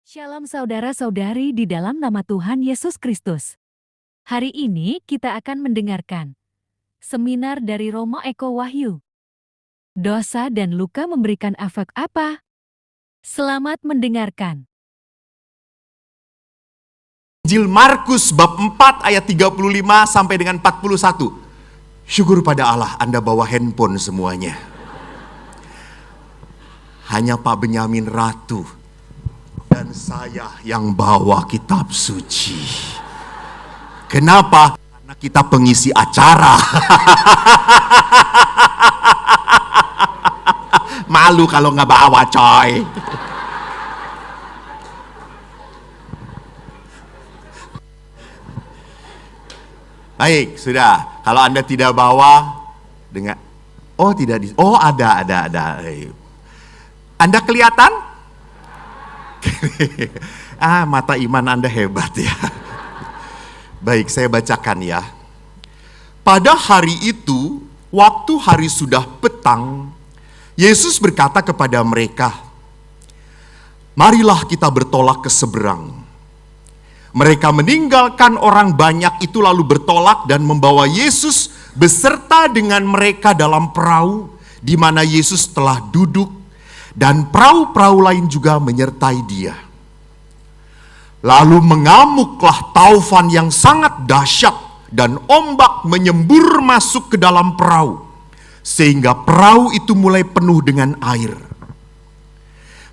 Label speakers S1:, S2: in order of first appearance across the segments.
S1: Shalom saudara-saudari di dalam nama Tuhan Yesus Kristus. Hari ini kita akan mendengarkan seminar dari Romo Eko Wahyu. Dosa dan luka memberikan efek apa? Selamat mendengarkan.
S2: Injil Markus bab 4 ayat 35 sampai dengan 41. Syukur pada Allah Anda bawa handphone semuanya. Hanya Pak Benyamin Ratu dan saya yang bawa kitab suci. Kenapa? Karena kita pengisi acara. Malu kalau nggak bawa, coy. Baik, sudah. Kalau Anda tidak bawa, dengan ada. Anda kelihatan? Mata iman Anda hebat ya. Baik, saya bacakan ya. Pada hari itu, waktu hari sudah petang, Yesus berkata kepada mereka, "Marilah kita bertolak ke seberang." Mereka meninggalkan orang banyak itu lalu bertolak dan membawa Yesus beserta dengan mereka dalam perahu di mana Yesus telah duduk, dan perahu-perahu lain juga menyertai dia. Lalu mengamuklah taufan yang sangat dahsyat dan ombak menyembur masuk ke dalam perahu, sehingga perahu itu mulai penuh dengan air.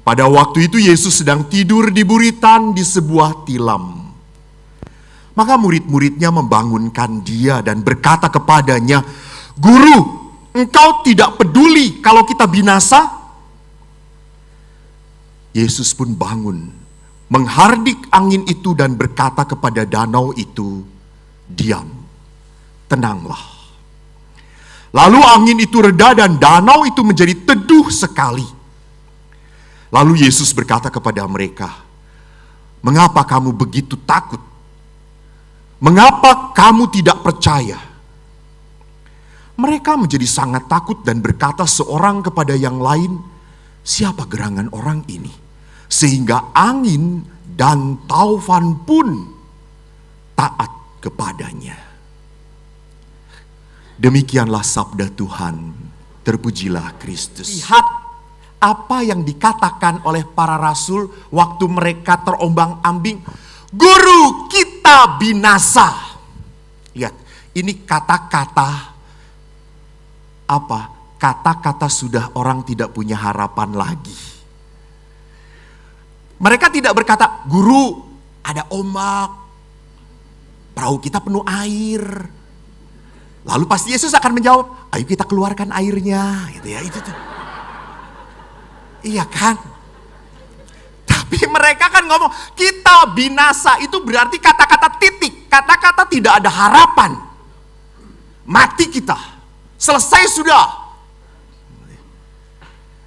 S2: Pada waktu itu Yesus sedang tidur di buritan di sebuah tilam. Maka murid-muridnya membangunkan dia dan berkata kepadanya, "Guru, engkau tidak peduli kalau kita binasa?" Yesus pun bangun, menghardik angin itu dan berkata kepada danau itu, "Diam, tenanglah." Lalu angin itu reda dan danau itu menjadi teduh sekali. Lalu Yesus berkata kepada mereka, "Mengapa kamu begitu takut? Mengapa kamu tidak percaya?" Mereka menjadi sangat takut dan berkata seorang kepada yang lain, "Siapa gerangan orang ini? Sehingga angin dan taufan pun taat kepadanya." Demikianlah sabda Tuhan. Terpujilah Kristus. Lihat apa yang dikatakan oleh para rasul waktu mereka terombang-ambing. "Guru, kita binasa." Lihat, ini kata-kata apa? Kata-kata sudah orang tidak punya harapan lagi. Mereka tidak berkata, "Guru, ada ombak, perahu kita penuh air." Lalu pasti Yesus akan menjawab, "Ayo kita keluarkan airnya." Gitu ya, itu tuh. Iya kan? Tapi mereka kan ngomong, "Kita binasa." Itu berarti kata-kata titik, kata-kata tidak ada harapan. Mati kita, selesai sudah.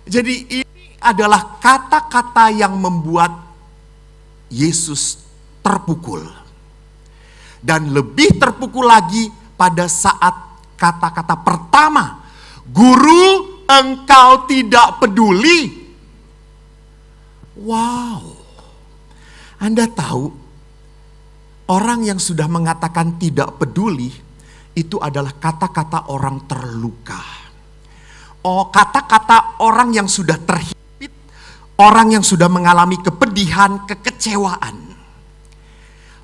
S2: Jadi ini adalah kata-kata yang membuat Yesus terpukul. Dan lebih terpukul lagi pada saat kata-kata pertama, "Guru, engkau tidak peduli." Wow. Anda tahu, orang yang sudah mengatakan tidak peduli, itu adalah kata-kata orang terluka. Kata-kata orang yang sudah terhimpit, orang yang sudah mengalami kepedihan, kekecewaan.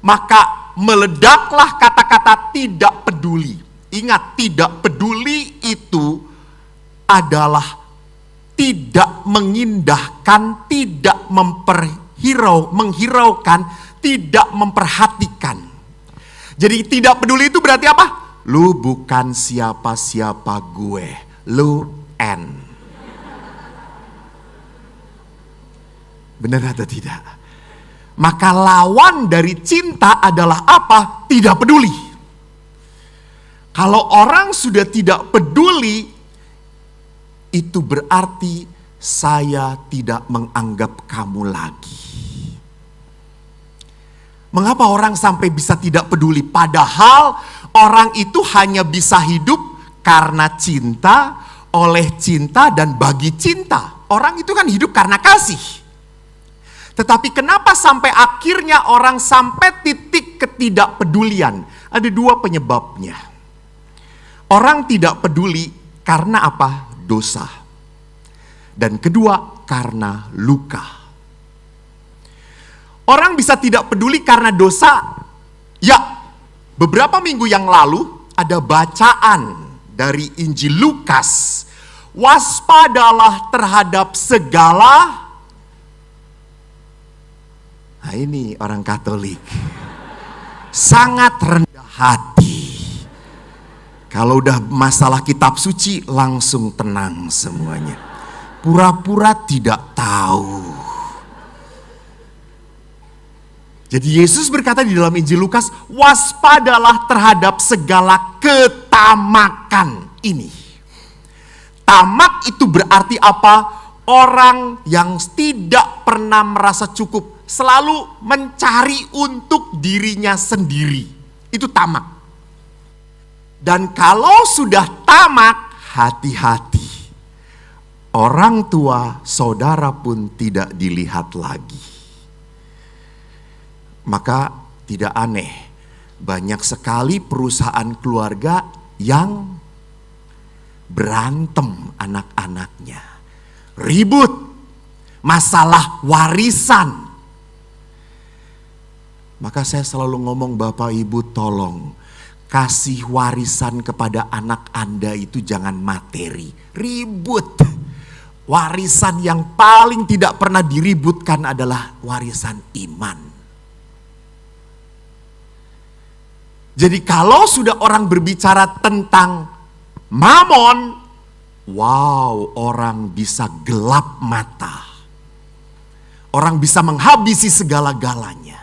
S2: Maka meledaklah kata-kata tidak peduli. Ingat, tidak peduli itu adalah tidak mengindahkan, tidak menghiraukan, tidak memperhatikan. Jadi tidak peduli itu berarti apa? Lu bukan siapa-siapa gue, lu N. Benar atau tidak? Maka lawan dari cinta adalah apa? Tidak peduli. Kalau orang sudah tidak peduli, itu berarti saya tidak menganggap kamu lagi. Mengapa orang sampai bisa tidak peduli? Padahal orang itu hanya bisa hidup karena cinta, oleh cinta, dan bagi cinta. Orang itu kan hidup karena kasih. Tetapi kenapa sampai akhirnya orang sampai titik ketidakpedulian? Ada dua penyebabnya. Orang tidak peduli karena apa? Dosa. Dan kedua, karena luka. Orang bisa tidak peduli karena dosa. Ya, beberapa minggu yang lalu ada bacaan dari Injil Lukas. Waspadalah terhadap segala. Nah, ini orang Katolik. Sangat rendah hati. Kalau udah masalah kitab suci langsung tenang semuanya. Pura-pura tidak tahu. Jadi Yesus berkata di dalam Injil Lukas, waspadalah terhadap segala ketamakan ini. Tamak itu berarti apa? Orang yang tidak pernah merasa cukup, selalu mencari untuk dirinya sendiri. Itu tamak. Dan kalau sudah tamak, hati-hati. Orang tua, saudara pun tidak dilihat lagi. Maka tidak aneh, banyak sekali perusahaan keluarga yang berantem anak-anaknya. Ribut, masalah warisan. Maka saya selalu ngomong, Bapak Ibu tolong kasih warisan kepada anak Anda itu jangan materi. Ribut. Warisan yang paling tidak pernah diributkan adalah warisan iman. Jadi kalau sudah orang berbicara tentang mamon, wow, orang bisa gelap mata. Orang bisa menghabisi segala-galanya.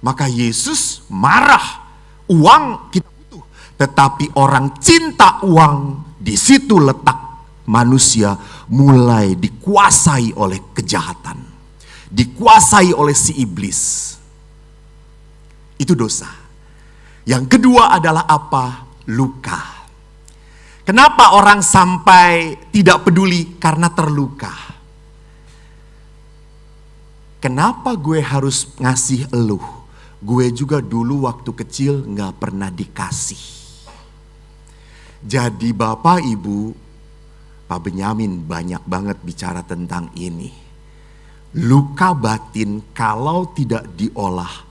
S2: Maka Yesus marah. Uang kita butuh, tetapi orang cinta uang, di situ letak manusia mulai dikuasai oleh kejahatan. Dikuasai oleh si iblis. Itu dosa. Yang kedua adalah apa? Luka. Kenapa orang sampai tidak peduli? Karena terluka. Kenapa gue harus ngasih eluh? Gue juga dulu waktu kecil gak pernah dikasih. Jadi Bapak Ibu, Pak Benyamin banyak banget bicara tentang ini. Luka batin kalau tidak diolah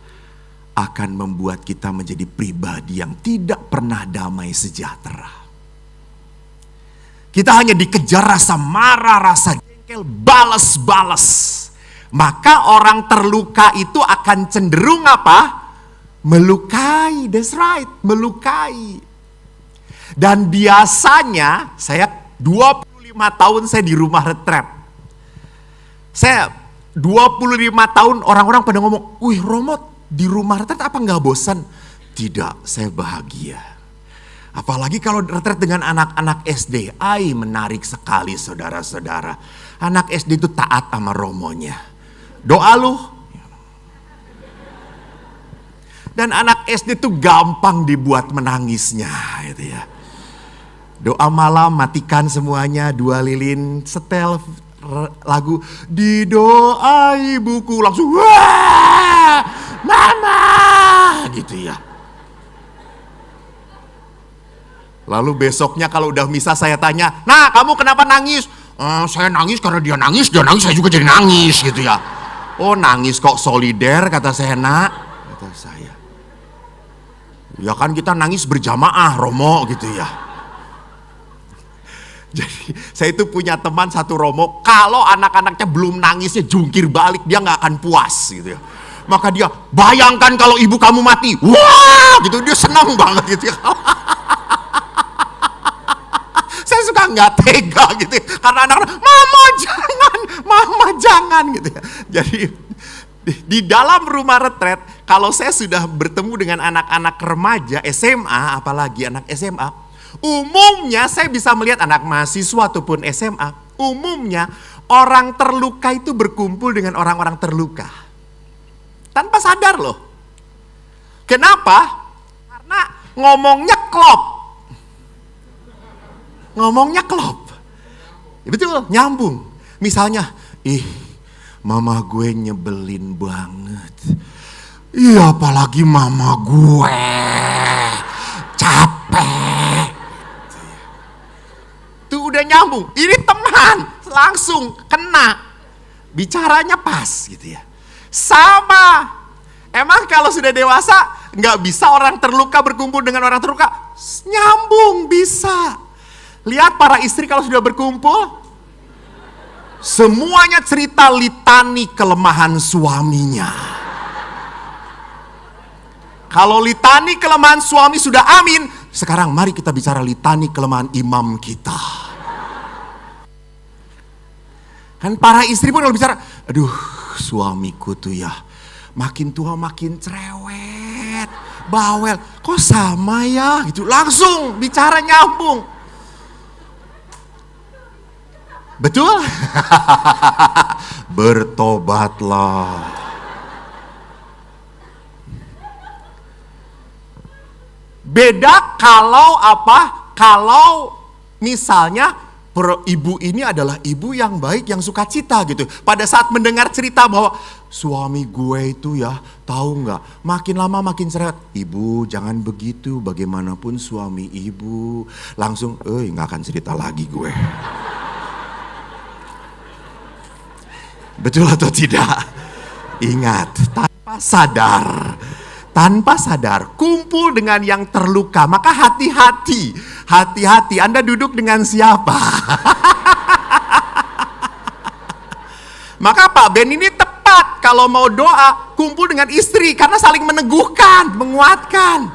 S2: akan membuat kita menjadi pribadi yang tidak pernah damai sejahtera. Kita hanya dikejar rasa marah, rasa jengkel, balas-balas. Maka orang terluka itu akan cenderung apa? Melukai, that's right, melukai. Dan biasanya saya 25 tahun saya di rumah retret. Saya 25 tahun orang-orang pada ngomong, wih Romo di rumah retret apa gak bosan? Tidak, saya bahagia. Apalagi kalau retret dengan anak-anak SD. Ay, menarik sekali saudara-saudara. Anak SD itu taat sama romonya. Doa lu. Dan anak SD itu gampang dibuat menangisnya gitu ya. Doa malam matikan semuanya, 2 lilin, setel lagu di doa ibuku langsung wah mama gitu ya. Lalu besoknya kalau udah misa saya tanya, nah kamu kenapa nangis? Saya nangis karena dia nangis saya juga jadi nangis gitu ya. Oh nangis kok solider kata saya nak, kata saya. Ya kan kita nangis berjamaah Romo gitu ya. Jadi saya itu punya teman satu Romo, kalau anak-anaknya belum nangisnya jungkir balik dia gak akan puas gitu ya. Maka dia bayangkan kalau ibu kamu mati, wah gitu dia senang banget gitu ya. Saya suka nggak tega gitu ya. Karena anak-anak mama jangan gitu ya. Jadi di dalam rumah retret kalau saya sudah bertemu dengan anak-anak remaja SMA, apalagi anak SMA, umumnya saya bisa melihat anak mahasiswa ataupun SMA, umumnya orang terluka itu berkumpul dengan orang-orang terluka tanpa sadar loh. Kenapa? Karena ngomongnya klop. Ngomongnya klop. Ya betul, nyambung. Misalnya, Mama gue nyebelin banget. Iya, apalagi mama gue. Capek. Tuh udah nyambung. Ini teman, langsung kena. Bicaranya pas gitu ya. Sama. Emang kalau sudah dewasa, nggak bisa orang terluka berkumpul dengan orang terluka? Nyambung, bisa. Lihat para istri kalau sudah berkumpul, semuanya cerita litani kelemahan suaminya. Kalau litani kelemahan suami sudah amin, sekarang mari kita bicara litani kelemahan imam kita. Kan para istri pun kalau bicara, aduh suamiku tuh ya, makin tua makin cerewet, bawel, kok sama ya gitu. Langsung bicara nyambung. Betul? Bertobatlah. Beda kalau apa? Kalau misalnya ibu ini adalah ibu yang baik, yang sukacita gitu. Pada saat mendengar cerita bahwa suami gue itu ya, tahu nggak, makin lama makin cerewet. Ibu jangan begitu, bagaimanapun suami ibu. Langsung, nggak akan cerita lagi gue. Betul atau tidak? Ingat, tanpa sadar, kumpul dengan yang terluka. Maka hati-hati, Anda duduk dengan siapa? Maka Pak Ben ini tepat kalau mau doa, kumpul dengan istri, karena saling meneguhkan, menguatkan.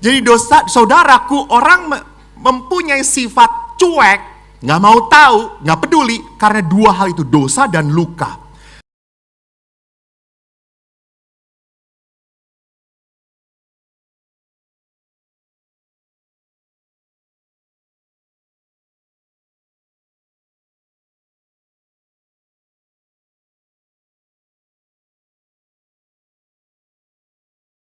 S2: Jadi saudaraku, orang mempunyai sifat cuek, nggak mau tahu, nggak peduli, karena dua hal itu, dosa dan luka.